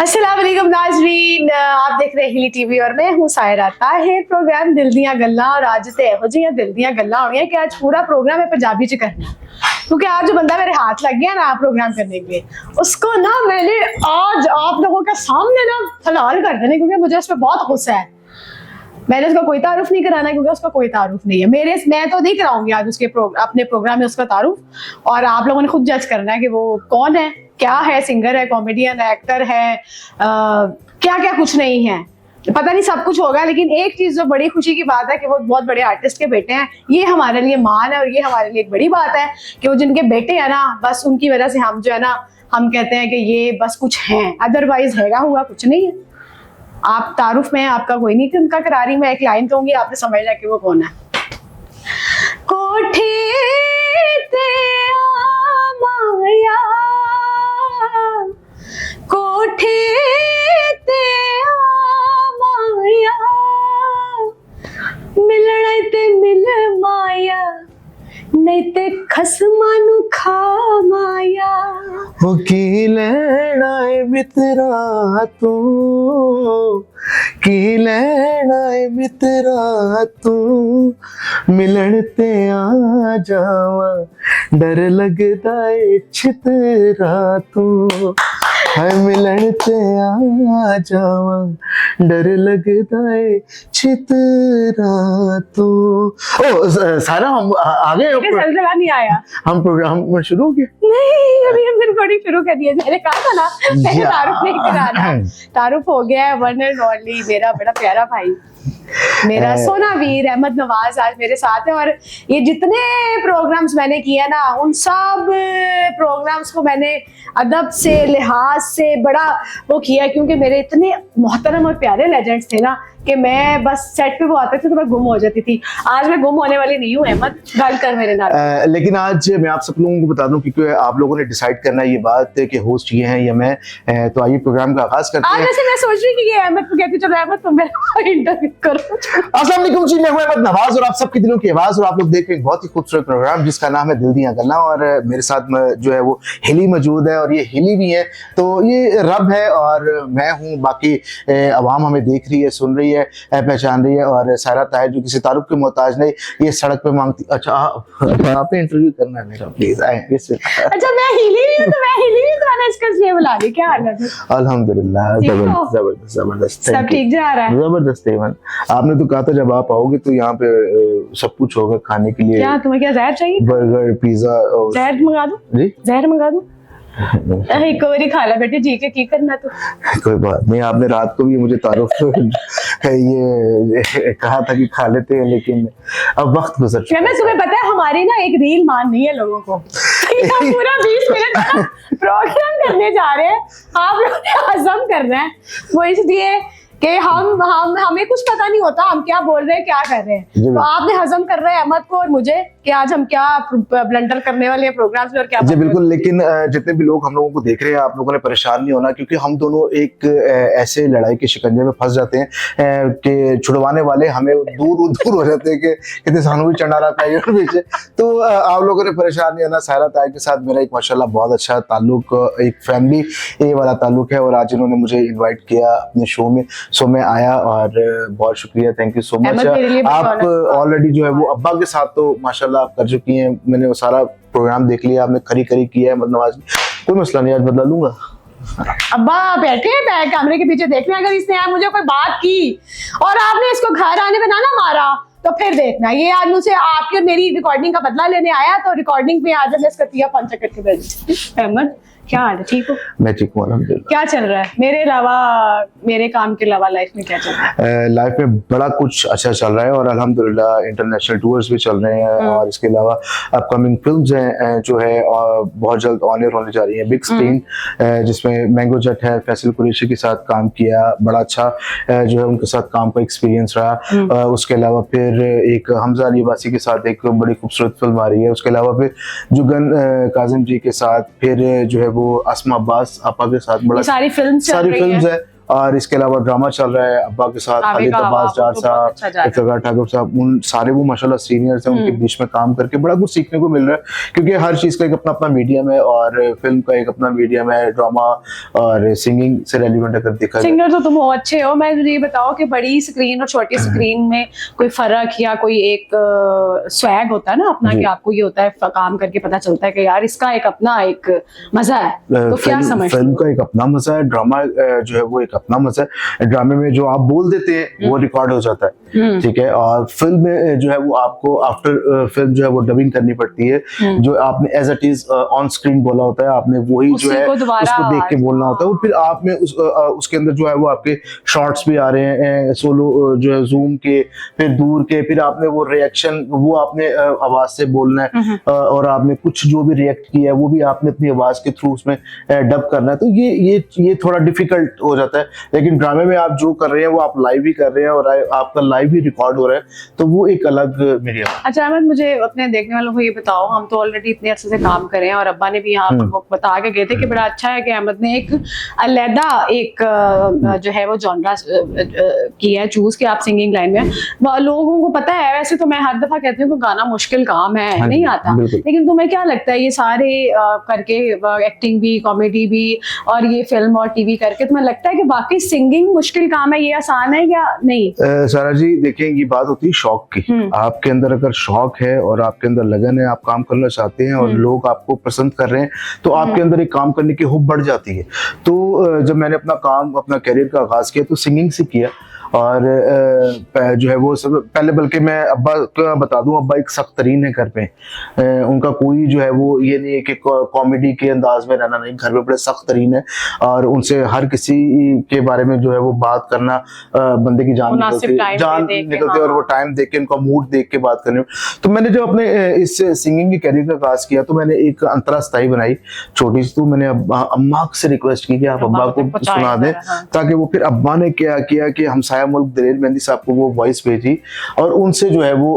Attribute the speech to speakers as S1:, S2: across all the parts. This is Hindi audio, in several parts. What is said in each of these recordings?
S1: अस्सलाम वालेकुम नाज़रीन, आप देख रहे हैं हिली टीवी और मैं हूं सायरा ताहिर। प्रोग्राम दिल दियां गल्लां और आज ते एहो जिहियां दिल दियां गल्लां होणियां कि आज पूरा प्रोग्राम है पंजाबी च करना, क्योंकि आज जो बंदा मेरे हाथ लग गया ना प्रोग्राम करने के लिए, उसको ना मैंने आज आप लोगों के सामने ना हलाल कर देने, क्योंकि मुझे उस पर बहुत गुस्सा है। मैंने उसका कोई तारुफ नहीं कराना क्योंकि उसका कोई तारुफ नहीं है। मैं तो नहीं कराऊंगी आज उसके अपने प्रोग्राम में उसका तारुफ, और आप लोगों ने खुद जज करना है कि वो कौन है, क्या है, सिंगर है, कॉमेडियन है, एक्टर है, क्या क्या कुछ नहीं है, पता नहीं सब कुछ होगा। लेकिन एक चीज जो बड़ी खुशी की बात है कि वो बहुत बड़े आर्टिस्ट के बेटे हैं, ये हमारे लिए मान है और ये हमारे लिए एक बड़ी बात है कि वो जिनके बेटे हैं ना, बस उनकी वजह से हम जो है ना, हम कहते हैं कि ये बस कुछ हैं, अदरवाइज हैगा हुआ कुछ नहीं है। आप तारुफ में आपका कोई नहीं कि उनका करा रही, मैं एक लाइन कहूंगी, आपने समझना कि वो कौन है। कोठी ते आ माया, कोठी ते आ माया, मिलना ते मिल माया, नहीं ते खसमा नु खा माया।
S2: हो की लेना है मित्रा तू, की लेना है मित्रा तू, मिलन ते आ जावा, डर लगदा है छितरा तू, है मिलन ते आ जावा, डर लगदा है छितरा तू। ओ सारा हम आ गए,
S1: सिलसिला नहीं आया,
S2: हम प्रोग्राम शुरू हो गए।
S1: नहीं अभी हमने रिकॉर्डिंग शुरू कर दी है। मैंने कहा था ना मैंने तारुफ नहीं कराना, तारुफ हो गया है। वन एंड ओनली मेरा बड़ा प्यारा भाई, मेरा सोना वीर अहमद नवाज आज मेरे साथ है। और ये जितने प्रोग्राम्स मैंने किए ना, उन सब प्रोग्राम्स को मैंने अदब से, लिहाज से बड़ा वो किया, क्योंकि मेरे इतने मोहतरम और प्यारे लेजेंड्स थे ना कि मैं बस सेट पे वो आते थे तो मैं गुम हो जाती थी। आज मैं गुम होने वाली नहीं हूँ अहमद, गल कर मेरे नाल।
S2: लेकिन आज मैं आप सब लोगों को बता दूं, क्योंकि आप लोगों ने डिसाइड करना है ये बात कि होस्ट ये हैं या मैं, तो आइए प्रोग्राम का आगाज करते हैं।
S1: आज वैसे मैं सोच रही थी कि अहमद को कहती, चलो अहमद तुम मेरा इंटरव्यू करो।
S2: अस्सलाम वालेकुम जी, मैं हूं अहमद नवाज और आप सबके दिलों की आवाज, और आप लोग देख रहे हैं एक बहुत ही खूबसूरत प्रोग्राम जिसका नाम है दिल दियां गल्लां। और मेरे साथ जो है वो हिली मौजूद है, और ये हिली भी है, तो ये रब है और मैं हूँ। बाकी अवाम हमें देख रही है, सुन रही है, पहचान रही है। और सायरा ताहिर जो किसी तारुफ के मोहताज नहीं, ये सड़क पे मांगती। अच्छा आपने इंटरव्यू करना है मेरा, प्लीज आए।
S1: अच्छा मैं हिली भी हूँ, तो मैं हिली भी, तो मैंने इसका इसलिए बुला ली। क्या हाल है?
S2: अल्हम्दुलिल्लाह, जबरदस्त जबरदस्त,
S1: सब ठीक जा रहा है?
S2: जबरदस्त। एवन आपने तो कहा था जब आप आओगे तो यहाँ पे सब कुछ होगा खाने के लिए।
S1: क्या तुम्हें क्या जहर चाहिए?
S2: Burger, pizza.
S1: जहर मंगा दूं? जी जहर मंगा दूं? एक बारी खा ला बेटे, ठीक है, की करना तो।
S2: कोई बात नहीं, आपने रात को भी मुझे तारुफ ये कहा था कि खा लेते हैं, लेकिन अब वक्त गुजर चुका है।
S1: मैं तुम्हें पता है हमारी ना एक रील मान नहीं है लोगों को। हम पूरा 20 मिनट का प्रोग्राम करने जा रहे हैं, आप लोगों ने हजम करना है, वो इसलिए कि हम हमें कुछ पता नहीं होता हम क्या बोल रहे हैं, क्या कर रहे हैं। तो आपने हजम कर रहे हैं अहमद को और मुझे कि आज हम क्या ब्लंडर करने वाले हैं प्रोग्राम्स में और क्या।
S2: जी बिल्कुल, लेकिन जितने भी लोग हम लोगों को देख रहे हैं, आप लोगों ने परेशान नहीं होना, क्योंकि हम दोनों एक ऐसे लड़ाई के शिकंजे में फंस जाते हैं कि छुड़वाने वाले हमें दूर हो जाते हैं कि कितने सानू भी चंडाला पाएगा पीछे। तो आप लोगों ने परेशान नहीं होना। सायरा ताहिर के साथ मेरा एक माशाल्लाह बहुत अच्छा ताल्लुक, एक फैमिली वाला ताल्लुक है, और आज इन्होंने मुझे इन्वाइट किया अपने शो में, सो मैं आया और बहुत शुक्रिया, थैंक यू सो मच। आप ऑलरेडी जो है वो अब्बा के साथ तो माशाल्लाह आप कर चुकी हैं, मैंने वो सारा प्रोग्राम देख लिया, आपने खरी किया है नवाज, कोई मसला नहीं, आज बदला लूंगा।
S1: अब्बा बैठे हैं बैक कैमरे के पीछे, देखना अगर इसने यार मुझे कोई बात की और आपने इसको घर आने में ना मारा तो फिर देखना ये आज मुझे आपके मेरी रिकॉर्डिंग का बदला लेने आया, तो रिकॉर्डिंग पे आज इसका तिया 5 सेकंड के भेज। अहमद क्या हाल है, ठीक हो?
S2: मैं ठीक हूँ अल्हम्दुलिल्लाह।
S1: क्या चल रहा है मेरे अलावा, मेरे काम के अलावा लाइफ में क्या चल रहा है?
S2: लाइफ में बड़ा कुछ अच्छा चल रहा है, और अल्हम्दुलिल्लाह इंटरनेशनल टूर्स भी चल रहे हैं, और इसके अलावा अपकमिंग फिल्म्स हैं जो है और बहुत जल्द ऑन एयर होने जा रही है बिग स्क्रीन, जिसमें मैंगो जट है, फैसल कुरैशी के साथ काम किया, बड़ा अच्छा जो है उनके साथ काम का एक्सपीरियंस रहा। उसके अलावा फिर एक हमजा अली अब्बासी के साथ एक बड़ी खूबसूरत फिल्म आ रही है। उसके अलावा फिर जुगन काजिम जी के साथ, फिर जो है वो अस्मा अब्बास आपा के साथ, बड़ा सारी फिल्म्स है। और इसके अलावा ड्रामा चल रहा है अब्बा के साथ,
S1: आवे
S2: खालिद
S1: का
S2: अब्बास
S1: हवा,
S2: डार
S1: वो तो बहुत अच्छा जा रहा है।
S2: साहब, इफ्तिखार ठाकुर साहब, उन सारे वो माशाल्लाह सीनियर्स हैं, उनके बीच में काम करके बड़ा कुछ सीखने को मिल रहा है, क्योंकि हर चीज़ का एक अपना अपना मीडियम है और फिल्म का एक अपना मीडियम है, ड्रामा और सिंगिंग से रेलिवेंट अगर देखा जाए।
S1: सिंगर तो तुम हो अच्छे हो, मैं मुझे ये बताओ कि बड़ी स्क्रीन और छोटी स्क्रीन में कोई फर्क या कोई एक स्वैग होता है ना अपना,
S2: जी।
S1: कि आपको ये होता है काम करके पता चलता है कि यार इसका एक अपना एक मजा है, तो क्या समझते
S2: फिल्म
S1: हो?
S2: का एक अपना मजा है, ड्रामा जो है वो एक अपना मजा है। ड्रामे में जो आप बोल देते हैं वो रिकॉर्ड हो जाता है, ठीक है, और फिल्म में जो है वो आपको आफ्टर फिल्म जो है वो डबिंग करनी पड़ती है, जो आपने as it is on screen बोला होता है, आपने वही जो
S1: उसी
S2: है
S1: को दोबारा
S2: उसको देख के बोलना होता है, और फिर आप में उसके अंदर जो है वो आपके शॉर्ट्स भी आ रहे हैं, सोलो जो है जूम के, फिर दूर के, फिर आपने वो रिएक्शन वो आपने आवाज से बोलना है, और आपने कुछ जो भी रिएक्ट किया है वो भी आपने अपनी आवाज के थ्रू उसमें डब करना है, तो ये थोड़ा डिफिकल्ट हो जाता है। लेकिन ड्रामे में आप जो कर रहे हैं वो आप लाइव ही कर रहे हैं और आपका लाइव ही रिकॉर्ड हो रहा है, तो वो एक अलग मीडिया है।
S1: अच्छा अहमद, मुझे अपने देखने वालों को ये बताओ, हम तो ऑलरेडी इतने अच्छे से काम कर रहे हैं और अब्बा ने भी यहाँ पर वो बता के गए थे कि बड़ा अच्छा है कि अहमद ने एक अलहदा एक जो है वो जॉनरा किया है चूज कि आप सिंगिंग लाइन में। लोगों को पता है, वैसे तो मैं हर दफा कहती हूँ कि गाना मुश्किल काम है,
S2: हाँ जी,
S1: नहीं आता,
S2: बिल्कुल।
S1: लेकिन तुम्हें क्या लगता है ये सारे करके एक्टिंग भी, कॉमेडी भी और ये फिल्म और टीवी करके, तुम्हें लगता है कि वाकई सिंगिंग मुश्किल काम है, ये आसान है या नहीं?
S2: सारा जी देखिए, ये बात होती है शौक की। आपके अंदर अगर शौक है और आपके अंदर लगन है, आप काम करना चाहते हैं और लोग आपको पसंद कर रहे हैं, तो आपके अंदर एक काम करने की हुब बढ़ जाती है। तो जब मैंने अपना काम, अपना करियर का आगाज किया तो सिंगिंग से किया, और जो है वो सब पहले, बल्कि मैं अब्बा का बता दूं, अब्बा एक सख्त तरीन है घर पे, उनका कोई जो है वो ये नहीं है कि कॉमेडी के अंदाज में रहना, नहीं, घर में बड़े सख्त तरीन है और उनसे हर किसी के बारे में जो है वो बात करना, बंदे की जान निकलती और वो टाइम देख के, उनका मूड देख के बात करने। तो मैंने जब अपने इस सिंगिंग के करियर का आगाज किया तो मैंने एक अंतरास्थाई बनाई छोटी सी, तो मैंने अम्मा से रिक्वेस्ट की कि आप अब्बा को सुना दें, ताकि वो, फिर अब्बा ने क्या किया कि हम साया मुल्क दलेर मेहंदी साहब को वो वॉइस भेजी और उनसे जो है वो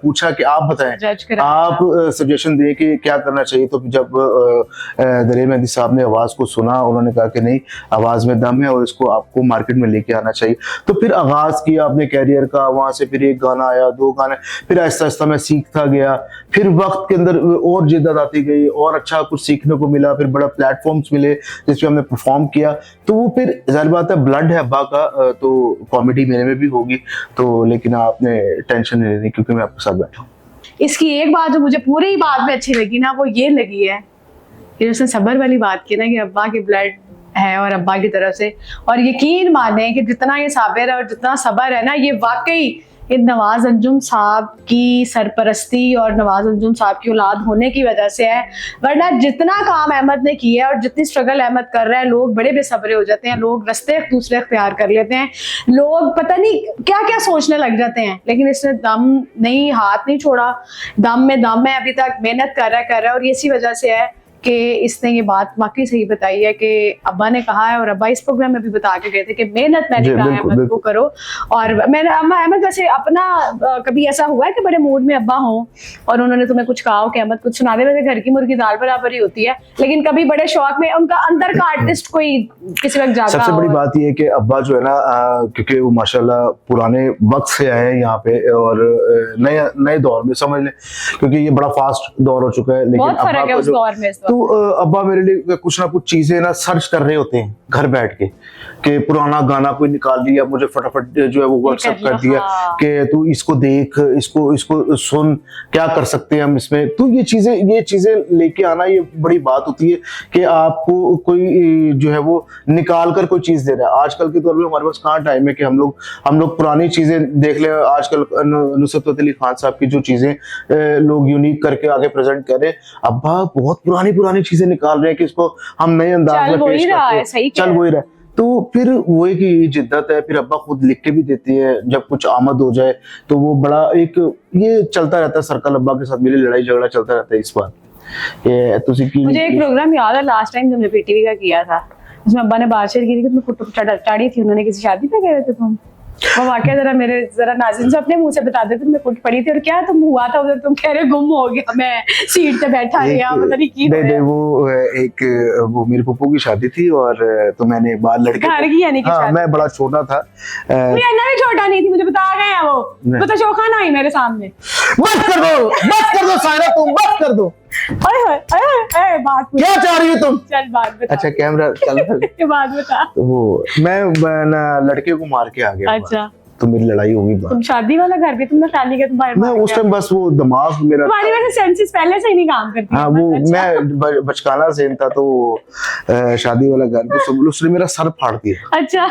S2: पूछा कि आप बताएं, आप सजेशन दें कि क्या करना चाहिए। तो जब दलेर मेहंदी साहब ने आवाज को सुना, उन्होंने कहा कि नहीं, आवाज में दम है और इसको आपको मार्केट में लेके आना चाहिए। तो फिर आगाज किया अपने कैरियर का, वहां से फिर एक गाना आया, 2 गाने, फिर आहिस्ता आहिस्ता मैं सीखता गया, फिर वक्त के अंदर और जिद्दत आती गई और अच्छा कुछ सीखने को मिला, फिर बड़ा प्लेटफॉर्म्स मिले जिसपे हमने परफॉर्म किया। तो वो फिर जाहिर बात है ब्लड है अब्बा का, तो कॉमेडी मेरे में भी होगी, तो लेकिन आपने टेंशन नहीं लेनी क्योंकि मैं आपके साथ बैठा हूँ।
S1: इसकी एक बात जो मुझे पूरी बात में अच्छी लगी ना, वो ये लगी है कि उसने सब्र वाली बात की ना, कि अब्बा की ब्लड है और अब्बा की तरफ से, और यकीन माने कि जितना ये साबिर है और जितना सब्र है ना, ये वाकई नवाज अंजुम साहब की सरपरस्ती और नवाज अंजुम साहब की औलाद होने की वजह से है। वरना जितना काम अहमद ने किया है और जितनी स्ट्रगल अहमद कर रहा है, लोग बड़े बेसब्रे हो जाते हैं, लोग रास्ते दूसरे अख्तियार कर लेते हैं, लोग पता नहीं क्या क्या सोचने लग जाते हैं, लेकिन इसने दम नहीं, हाथ नहीं छोड़ा, दम में दम है, अभी तक मेहनत कर रहा है, और इसी वजह से है कि इसने ये बात वाकई सही बताई है कि अब्बा ने कहा है, और अब्बा इस प्रोग्राम में भी बता के गए थे कि मेहनत मैंने कहा है अहमद को करो। और मैंने अहमद वैसे अपना कभी ऐसा हुआ है कि बड़े मूड में अब्बा हो और उन्होंने तुम्हें कुछ कहा हो कि अहमद कुछ सुना दे? वैसे घर की मुर्गी दाल बराबर ही होती है, लेकिन कभी बड़े शौक में उनका अंदर का आर्टिस्ट कोई किसी वक्त जागा।
S2: सबसे बड़ी बात यह है कि अब्बा जो है ना, क्योंकि वो माशाल्लाह पुराने वक्त से आए हैं यहाँ पे और नए दौर में समझ लें, क्योंकि ये बड़ा फास्ट दौर हो चुका है, लेकिन
S1: बहुत फर्क है उस दौर में।
S2: तो अब्बा मेरे लिए कुछ ना कुछ चीजें ना सर्च कर रहे होते हैं घर बैठ के, कि पुराना गाना कोई निकाल लिया, मुझे फटाफट जो है वो व्हाट्सएप कर दिया कि तू इसको देख, इसको सुन, क्या कर सकते हैं हम इसमें। तो ये चीजें लेके आना, ये बड़ी बात होती है कि आपको कोई जो है वो निकाल कर कोई चीज दे रहा है। आजकल के दौर में हमारे पास कहाँ टाइम है कि हम लोग पुरानी चीजें देख ले। आजकल नुसरत फतेह अली खान साहब की जो चीजें लोग यूनिक करके आगे प्रेजेंट कर रहे हैं, अब्बा बहुत पुरानी चीजें निकाल रहे हैं कि इसको हम नए अंदाज में पेश करते हैं, चल वही रहा है। तो फिर वो एक ही जिद्दत है, फिर अब्बा खुद लिख के भी देती है, जब कुछ आमद हो जाए तो वो बड़ा एक ये चलता रहता है सर्कल, अब्बा के साथ मेरी लड़ाई झगड़ा चलता रहता है इस बार।
S1: मुझे एक प्रोग्राम याद है लास्ट टाइम तुमने पीटीवी का किया था, उसमें अब्बा ने बात शेयर की थी कि तुम फोटो चाड़ी थी, उन्होंने किसी शादी पे गए थे तुम? वो वाकया जरा नाज़रीन से अपने मुंह से बता दे, तुम कुट पड़ी थी और क्या तुम हुआ था उधर, तुम कह रहे गुम हो गया, मैं सीट पे बैठा रहा, पता नहीं की
S2: नहीं वो मेरे पप्पू की शादी थी और तो मैंने बाहर लड़के
S1: घर की यानी कि
S2: हाँ
S1: शादी।
S2: मैं बड़ा छोटा था।
S1: कोई अन्ना भी छोटा नहीं थी, मुझे बता गए हैं वो तो शोखाना आई मेरे सामने।
S2: बस कर दो सायरा, तुम बस कर दो।
S1: अरे बात
S2: क्या चाह रही हो तुम?
S1: चल बात बता।
S2: अच्छा कैमरा चल रहा है।
S1: ये बात बता।
S2: तो वो मैं ना लड़के को मार के आ गया।
S1: अच्छा
S2: तो मेरी लड़ाई होगी बाहर।
S1: तुम शादी वाला घर भी तुमने खाली किया, तुम बाहर
S2: मैं उस टाइम बस वो दिमाग मेरा
S1: तुम्हारी वैसे सेंसेस पहले से ही नहीं काम करती।
S2: हाँ वो मैं बचकाना ज़हन था तो शादी वाला घर तो सब उसने मेरा सर फाड़ दिया।
S1: अच्छा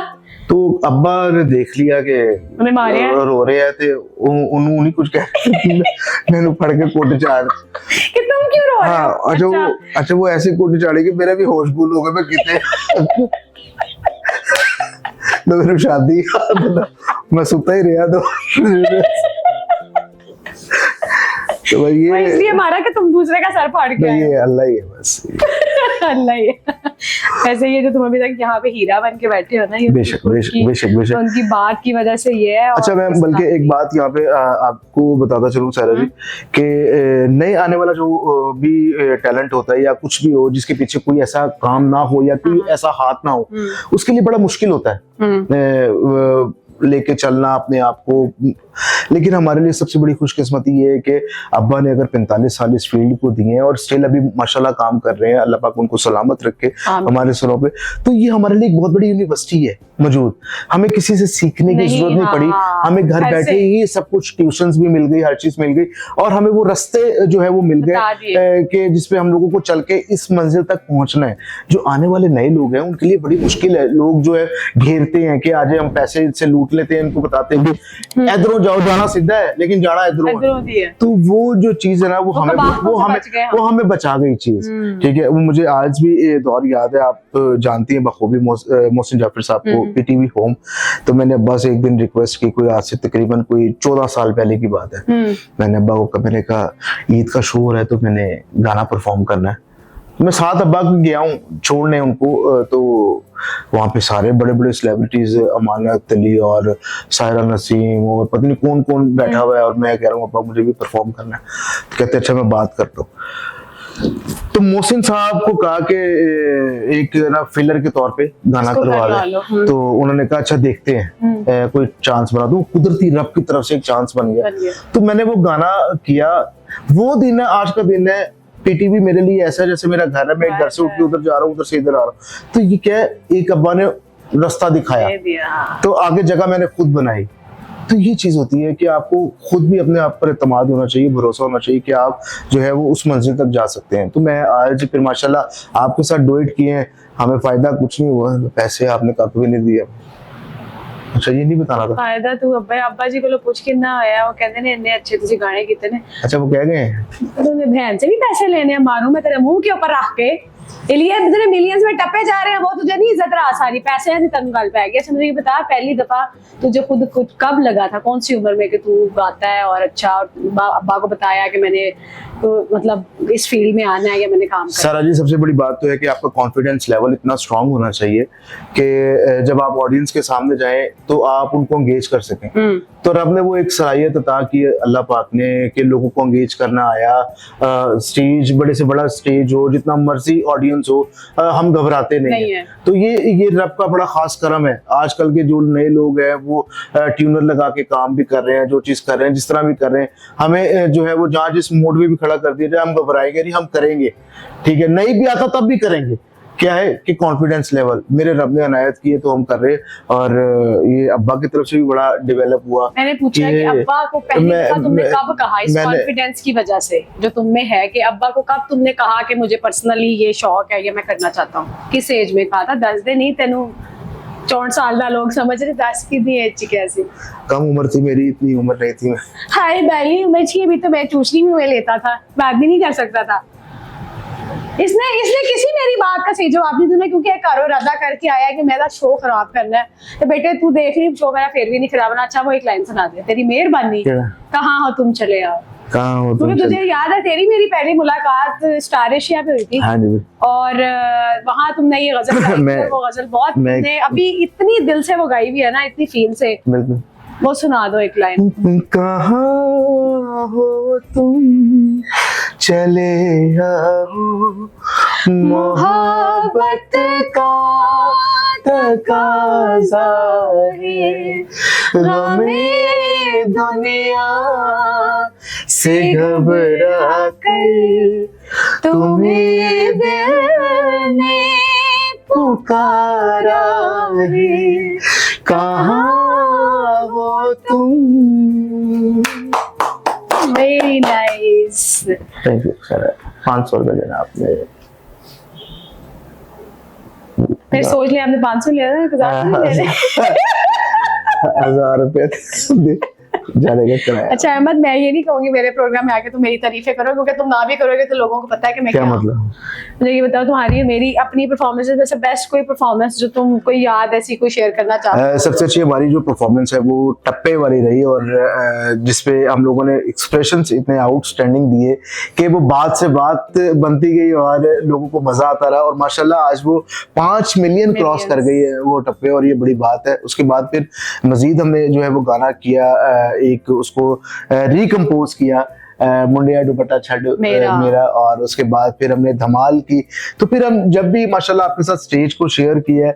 S2: तो अब्बा ने देख लिया कि
S1: उन्हें मारे
S2: रो रहे हैं थे उन्होंने कुछ कह मैंने फड़ के कोट चाड़
S1: कि तुम क्यों रो रहे हो?
S2: हाँ अच्छा वो ऐसे कोट चाड़े कि मेरा भी होश गुल हो गया। मैं कितने तो मेरी शादी मैं सुता ही रहा तो भाई ये
S1: इसलिए मारा कि तुम दूसरे का सर फाड़ के आए
S2: ये अल्लाह ही है बस।
S1: अल्लाह ही ऐसे ये जो तुम अभी तक यहाँ पे हीरा बन के बैठे हो ना, ये
S2: बेशक
S1: तो उनकी बात की वजह से ये है।
S2: अच्छा मैं बल्कि एक बात यहाँ पे आपको बताता चलूं सारा जी कि नए आने वाला जो भी टैलेंट होता है या कुछ भी हो जिसके पीछे कोई ऐसा काम ना हो या कोई ऐसा हाथ ना हो, उसके लिए बड़ा मुश्किल होता है लेके चलना अपने आप को। लेकिन हमारे लिए सबसे बड़ी खुशकिस्मती ये है कि अब्बा ने अगर 45 साल इस फील्ड को दिए हैं और स्टिल अभी माशाल्लाह काम कर रहे हैं, अल्लाह पाक उनको सलामत रखे हमारे सरों पे। तो ये हमारे लिए एक बहुत बड़ी यूनिवर्सिटी है मौजूद। हमें किसी से सीखने की जरूरत नहीं पड़ी, हमें घर बैठे ही सब कुछ ट्यूशंस भी मिल गई, हर चीज मिल गई और हमें वो रास्ते जो है वो मिल गए कि जिसपे हम लोगों को चल के इस मंजिल तक पहुंचना है। जो आने वाले नए लोग हैं उनके लिए बड़ी मुश्किल है। लोग जो है घेरते हैं कि आज हम पैसे से लूट लेते हैं, इनको बताते हैं कि इधरों जाओ, जाना सीधा है लेकिन जाना इधरों है। तो वो जो चीज है ना वो हमें बचा गई चीज। ठीक है, वो मुझे आज भी दौर याद है, आप जानती हैं बखूबी मोहसिन जाफर साहब को पीटीवी होम। तो मैंने अब्बा से एक दिन रिक्वेस्ट की, कोई आज से तकरीबन कोई 14 साल पहले की बात है। मैंने अब्बा को मैंने कहा ईद का शो हो रहा है तो मैंने गाना परफॉर्म करना है। मैं साथ अब्बा को गया हूँ छोड़ने उनको, तो वहाँ पे सारे बड़े बड़े सेलिब्रिटीज अमानत अली और सायरा नसीम और पता नहीं कौन कौन बैठा हुआ है और मैं कह रहा हूँ अब्बा मुझे भी परफॉर्म करना है। तो कहते अच्छा मैं बात करता हूँ। तो मोहसिन साहब को कहा कि एक ना फिलर के तौर पे गाना करवा दे। तो उन्होंने कहा अच्छा देखते हैं कोई चांस बना दो। कुदरती रब की तरफ से एक चांस बन गया। तो मैंने वो गाना किया। वो दिन है, आज का दिन है। पीटीवी मेरे लिए ऐसा जैसे मेरा घर है, मैं घर से उठ के उधर जा रहा हूँ, उधर से इधर आ रहा हूँ। तो ये क्या है, एक अब्बा ने रास्ता दिखाया तो आगे जगह मैंने खुद बनाई। तो ये चीज होती है कि आपको खुद भी अपने आप पर एतमाद होना चाहिए, भरोसा होना चाहिए कि आप जो है वो उस मंजिल तक जा सकते हैं। तो मैं आज फिर माशाल्लाह आपके साथ डुएट किए हैं, हमें फायदा कुछ नहीं हुआ, पैसे आपने कभी भी नहीं दिए। अच्छा ये नहीं बताना था
S1: फायदा तू अब्बा जी को पूछ के ना आया, वो कहते ने इतने अच्छे तुझे गाने कितने ने।
S2: अच्छा वो कह गए
S1: तूने बहन से भी पैसे लेने हैं, मारूं मैं तेरे मुंह के ऊपर रख के। इलिया तेरे मिलियंस में टप्पे जा रहे हैं, वो तुझे नहीं इज्जत रहा, सारी पैसे हैं तन गल पे गया। मुझे ये बता पहली दफा तुझे खुद कब लगा था, कौन सी उम्र में कि तू गाता है और अच्छा, और अब्बा को बताया कि मैंने तो मतलब इस फील्ड में आना है या मैंने काम करना।
S2: सारा जी सबसे बड़ी बात तो है कि आपका कॉन्फिडेंस लेवल इतना स्ट्रांग होना चाहिए कि जब आप ऑडियंस के सामने जाएं तो आप उनको एंगेज कर सकें। तो रब ने वो एक सलाहियत अता की अल्लाह पाक ने कि लोगों को एंगेज करना आया। स्टेज बड़े से बड़ा स्टेज हो, जितना मर्जी ऑडियंस हो, हम घबराते नहीं है। तो ये रब का बड़ा खास करम है। आजकल के जो नए लोग हैं वो ट्यूनर लगा के काम भी कर रहे हैं, जो चीज कर रहे हैं, जिस तरह भी कर रहे हैं, हमें जो है वो जहाँ जिस मोड में भी खड़ा कर दिया जाए हम घबराएंगे नहीं, हम करेंगे। ठीक है, नहीं भी आता तब भी करेंगे। क्या है कि कॉन्फिडेंस लेवल मेरे रब ने अनायत की है तो हम कर रहे हैं। और ये अब्बा की तरफ से भी बड़ा डेवलप हुआ।
S1: मैंने पूछा कि अब्बा को पहली दफा तुमने कब कहा इस कॉन्फिडेंस की वजह से जो तुम में है, कि अब्बा को कब तुमने कहा कि मुझे पर्सनली ये शौक है, ये मैं करना चाहता हूँ? किस एज में कहा था? 10 दिन नहीं, तेनू 64 साल का लोग समझ रहे 10 की एज कैसी
S2: कम उम्र थी मेरी, इतनी उम्र नहीं थी मैं।
S1: हाय बैली उम्र थी अभी तो मैं चूसनी में लेता था, बात भी नहीं कर सकता था। इसने किसी मेरी बात का सही जवाब नहीं दूंगा, क्योंकि कारो इरादा करके आया कि मेरा शो खराब करना है। तो बेटे तू देख रही शो मेरा फिर भी नहीं खराब होना। अच्छा वो एक लाइन सुना दे, तेरी मेहरबानी कहाँ हो तुम चले आओ।
S2: कहाँ हो तुम?
S1: क्योंकि तुझे याद है तेरी मेरी पहली मुलाकात स्टार एशिया पे हुई थी।
S2: हाँ जी
S1: और वहां तुमने ये गजल गाई थी,
S2: मैं-
S1: वो गजल बहुत
S2: मैं-
S1: तुमने अभी इतनी दिल से वो गाई हुई है ना, इतनी फील से।
S2: बिल्कुल।
S1: वो सुना दो एक लाइन।
S2: कहाँ हो तुम चले आओ, मोहब्बत का तकाज़ा है, गमे दुनिया से घबरा कर तुम्हें दिल ने पुकारा है, कहाँ हो तुम।
S1: Very nice.
S2: Thank you sir. 500 रुपए देना आपने।
S1: मैं सोच लिया आपने 500 लिया था, 1000 नहीं ले रहे।
S2: 1000 रुपए जानेगा किराया।
S1: अच्छा अहमद, मैं ये नहीं कहूंगी मेरे प्रोग्राम में आके तुम मेरी तारीफें करो, क्योंकि तुम ना भी करोगे तो लोगों को पता है कि मैं
S2: क्या
S1: क्या
S2: मतलब?
S1: मुझे ये बताओ, तुम्हारी और मेरी अपनी परफॉर्मेंसेस में से बेस्ट कोई परफॉर्मेंस जो तुम कोई याद ऐसी कोई शेयर करना चाहते हो?
S2: सबसे अच्छी हमारी जो परफॉर्मेंस है वो टप्पे वाली रही, और जिसपे हम लोगों ने एक्सप्रेशंस इतने आउटस्टैंडिंग दिए कि वो बात से बात बनती गई और लोगों को मजा आता रहा, और माशाल्लाह आज वो 5 मिलियन क्रॉस कर गई है वो टप्पे, और ये बड़ी बात है। उसके बाद फिर मजीद हमने जो है वो गाना किया, एक उसको रिकम्पोज किया, मुंडिया दुपट्टा छड़ मेरा, और उसके बाद फिर हमने धमाल की। तो फिर हम जब भी माशाल्लाह आपके साथ स्टेज को शेयर किया है,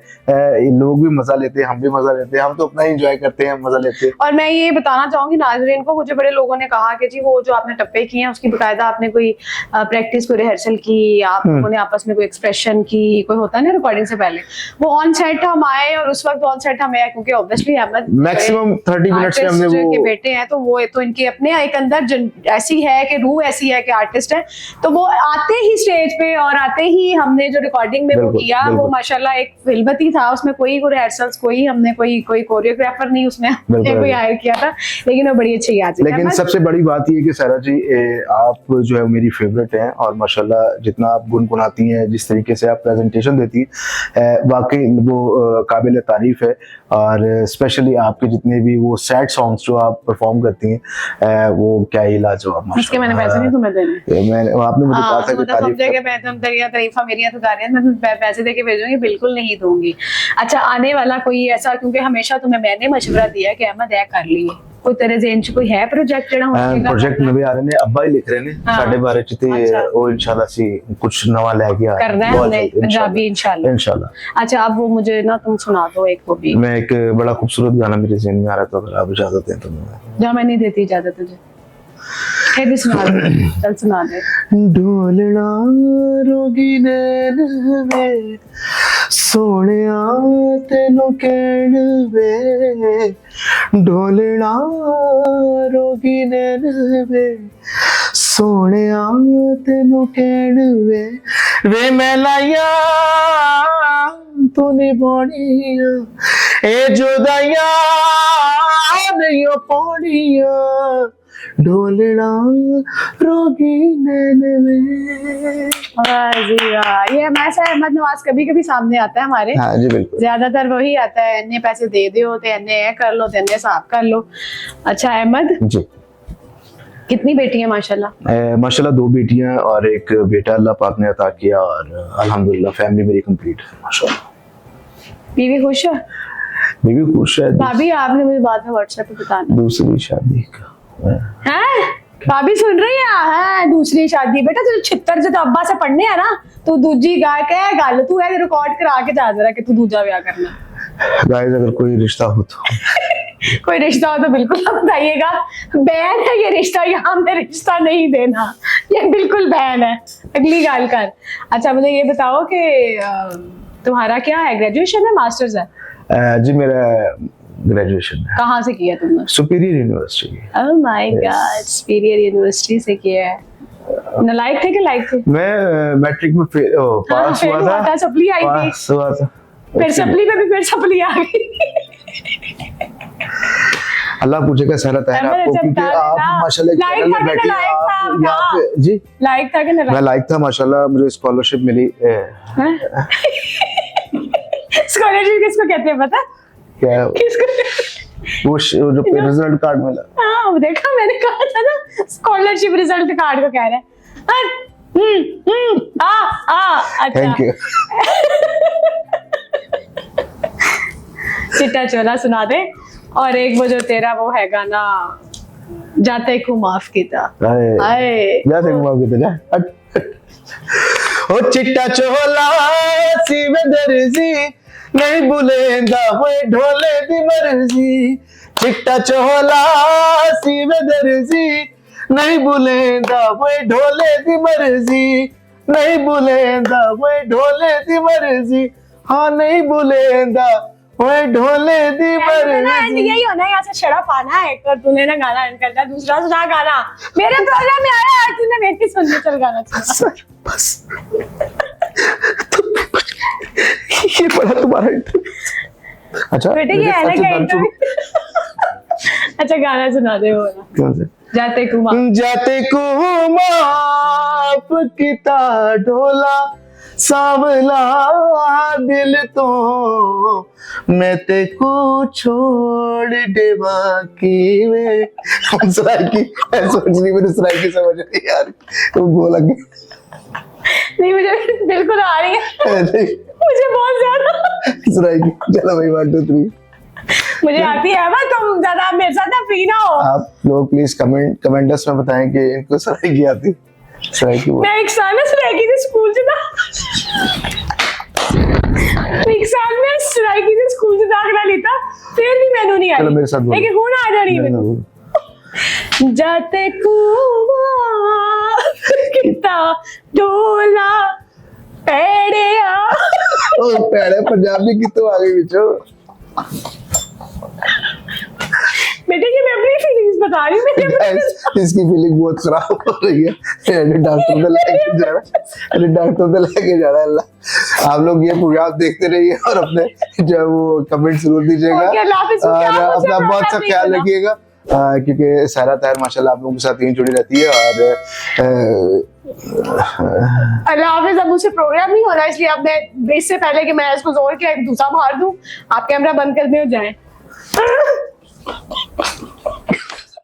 S2: लोग भी मजा लेते हैं, हम भी मजा लेते हैं, हम तो अपना ही एंजॉय करते हैं, मजा लेते हैं।
S1: और मैं ये बताना चाहूंगी नाज़रीन को, मुझे बड़े लोगों ने कहा कि जी वो जो आपने टप्पे किए हैं उसकी बकायदा आपने कोई प्रैक्टिस, कोई रिहर्सल की, आप लोगों ने आपस में कोई एक्सप्रेशन की, कोई होता है ना रिकॉर्डिंग से पहले, वो ऑन सेट हम आए और उस वक्त ऑन सेट हम आए, क्योंकि ऑब्वियसली अहमद
S2: मैक्सिमम 30 मिनट्स में हमने
S1: के
S2: वो
S1: बेटे हैं, तो वो तो इनके अपने एक अंदर ऐसी है कि रूह ऐसी है कि आर्टिस्ट है, तो वो आते ही स्टेज पे और आते ही हमने जो रिकॉर्डिंग में वो
S2: बिल्कुल,
S1: किया, वो
S2: बिल्कुल।
S1: माशाल्लाह एक फिल्मती था, उसमें कोई रिहर्सल्स, कोई हमने कोई कोरियोग्राफर नहीं उसमें हमने कोई हायर किया था, लेकिन वो बड़ी अच्छी याद है।
S2: लेकिन सबसे बड़ी बात ये है कि सारा जी आप जो है मेरी फेवरेट हैं, और माशाल्लाह जितना आप गुनगुनाती हैं, जिस तरीके से आप प्रेजेंटेशन देती हैं, वाकई वो काबिल तारीफ है। और स्पेशली आपके जितने भी वो सैड सॉन्ग्स जो आप परफॉर्म करती हैं, वो क्या ही लाजवाब माशाल्लाह।
S1: इसके मैंने पैसे नहीं तुम्हें देने।
S2: मैंने आपने मुझे कहा था कि
S1: मतलब समझे कि मैं तुम तारीफा मेरी तो गा रही है, मैं तुम्हें पैसे देके भेजूंगी, बिल्कुल नहीं दूंगी। अच्छा आने वाला कोई ऐसा, क्योंकि हमेशा तुम्हें मैंने मशवरा दिया कि अहमद है कर लिए, कोई तेरे जेन च कोई है प्रोजेक्ट जेड़ा होगा?
S2: प्रोजेक्ट नवे आ रहे ने, अब्बा ही लिख रहे ने साडे बारे च, ते ओ इंशाल्लाह सी कुछ नवा लेके आ
S1: करना है हमने पंजाबी इंशाल्लाह।
S2: इंशाल्लाह।
S1: अच्छा अब वो मुझे ना तुम सुना दो एक, वो भी
S2: मैं एक बड़ा खूबसूरत गाना मेरे ज़हन में आ रहा था, अगर आप इजाजत दें तो मैं
S1: जहाँ मैं नहीं देती इजाजत तुझे, फिर भी सुना दे, चल सुना दे।
S2: ढोलना रोगी नैन वे सोनिया तेनू कहण वे, ढोलना रोगी नैन वे सोनिया तेनू कहण वे मैं लाया तू निभानिया, ए जुदाइया नहीं पानिया, ढोलना रोगी नैन में।
S1: वाह जी वाह, ये मैसा अहमद नवाज कभी कभी सामने आता है हमारे।
S2: हाँ जी बिल्कुल,
S1: ज्यादातर वही आता है, इन्ने पैसे दे दो ते इन्ने कर लो ते इन्ने साफ कर लो। अच्छा अहमद
S2: जी
S1: कितनी बेटियां माशाल्लाह?
S2: माशाल्लाह 2 बेटियां और एक बेटा अल्लाह पाक ने अता किया, और अल्हम्दुलिल्लाह फैमिली मेरी कंप्लीट है माशाल्लाह।
S1: बीवी खुश है?
S2: बीवी खुश है।
S1: भाभी आपने मुझे बाद में व्हाट्सएप पे बताना।
S2: दूसरी शादी का
S1: हैं? भाभी सुन रही है? दूसरी शादी बेटा, तुझे छित्तर जो तो अब्बा से पढ़ने है ना, तू दूजी गा के गल तू है रिकॉर्ड करा के जा जरा कि तू दूजा ब्याह करना।
S2: गाइस अगर कोई रिश्ता हो तो
S1: कोई रिश्ता हो तो बिल्कुल आप बताइएगा, बैन है ये रिश्ता, यहाँ में रिश्ता नहीं देना, ये बिल्कुल बैन है। अगली गाल कर। अच्छा मुझे ये बताओ कि तुम्हारा क्या है, ग्रेजुएशन है मास्टर्स है?
S2: जी मेरा ग्रेजुएशन है।
S1: कहाँ से किया तुमने?
S2: Superior university.
S1: Oh my God, superior university से किया है। नालायक थे कि लायक थे?
S2: मैं मैट्रिक में पास
S1: फेल
S2: हुआ था,
S1: सप्ली आई थी,
S2: पास हुआ था,
S1: फिर सप्ली में भी फिर सप्ली आ गई।
S2: अल्लाह पूछेगा सारा तहरा आपको, क्योंकि आप माशाल्लाह चैनल में बैठी हैं, आप यहाँ पे जी
S1: लायक था कि
S2: मैं
S1: नालायक?
S2: लायक था माशाल्लाह, मुझे स्कॉलरशिप मिली।
S1: स्कॉलरशिप किसको कहते हैं पता?
S2: क्या
S1: किसको?
S2: वो जो रिजल्ट कार्ड मिला।
S1: हाँ अब देखा मैंने कहा था ना स्कॉलरशिप रिजल्ट कार्ड को कह रहा है अच्छा
S2: थैंक यू।
S1: चिट्टा चोला सुना दे और एक वो जो तेरा वो है गाना जाते को माफ कीता हाय
S2: जाते को माफ कीता जा ओ चिट्टा चोला सी में दर्जी नहीं बुलेंदा होए ढोले दी मर्जी चिट्टा चोला सी में दर्जी नहीं बुलेंदा होए ढोले दी मर्जी नहीं बुलेंदा होए ढोले दी मर्जी हाँ नहीं बुलेंदा ओए ढोले दी मर्जी।
S1: यही होना है, यहाँ से शराब आना है और तूने ना गाना एंड करना दूसरा सुना गाना मेरे प्रोग्राम में आया है तूने मेरे की सुनने चल गाना सुना
S2: बस ये पढ़ा तुम्हारा इंटरव्यू। अच्छा
S1: बेटे ये है ना क्या इंटरव्यू अच्छा गाना सुना दे वो ना
S2: कौन से
S1: जाते को
S2: माफ किता ढोला सांवला दिल तो मैं ते को छोड़ दे बाकी में हम सराइकी सोच रही मेरे सराइकी समझ नहीं यार तो बोला कि
S1: नहीं मुझे बिल्कुल आ रही है मुझे बहुत ज्यादा
S2: सराइकी चलो भाई 1 2 3
S1: मुझे आती है बस तुम ज्यादा मेरे साथ ना फ्री ना हो
S2: आप लोग प्लीज कमेंट्स में बताएं कि इनको सराइकी आती सराइकी बोल
S1: मैं एक साल में सराइकी से स्कूल से ना एक साल में सराइकी से स्कूल से दाखिला लेता फिर भी मैंने नहीं आई
S2: चलो मेरे साथ बोलो
S1: लेकिन हूं ना आ जानी है जाते कुआ किता डोला पेड़िया
S2: ओ पेड़े पंजाबी की तो आ गई बिचो
S1: बेटे ये मैं अपनी फीलिंग्स बता रही हूँ
S2: Guys, इसकी फीलिंग बहुत खराब हो रही है डॉक्टर पे लेके जा रहा है अल्लाह आप लोग ये प्रोग्राम देखते रहिए और अपने जो वो कमेंट जरूर दीजिएगा और अपना बहुत सा ख्याल रखिएगा क्योंकि सारा ताहिर माशाल्लाह आप लोगों के साथ यहीं जुड़ी रहती है और
S1: अल्लाह हाफिज अब मुझसे प्रोग्राम नहीं हो रहा इसलिए अब मैं इससे पहले कि मैं इसको जोर के एक दूसरा मार दूं आप कैमरा बंद कर दे और जाएं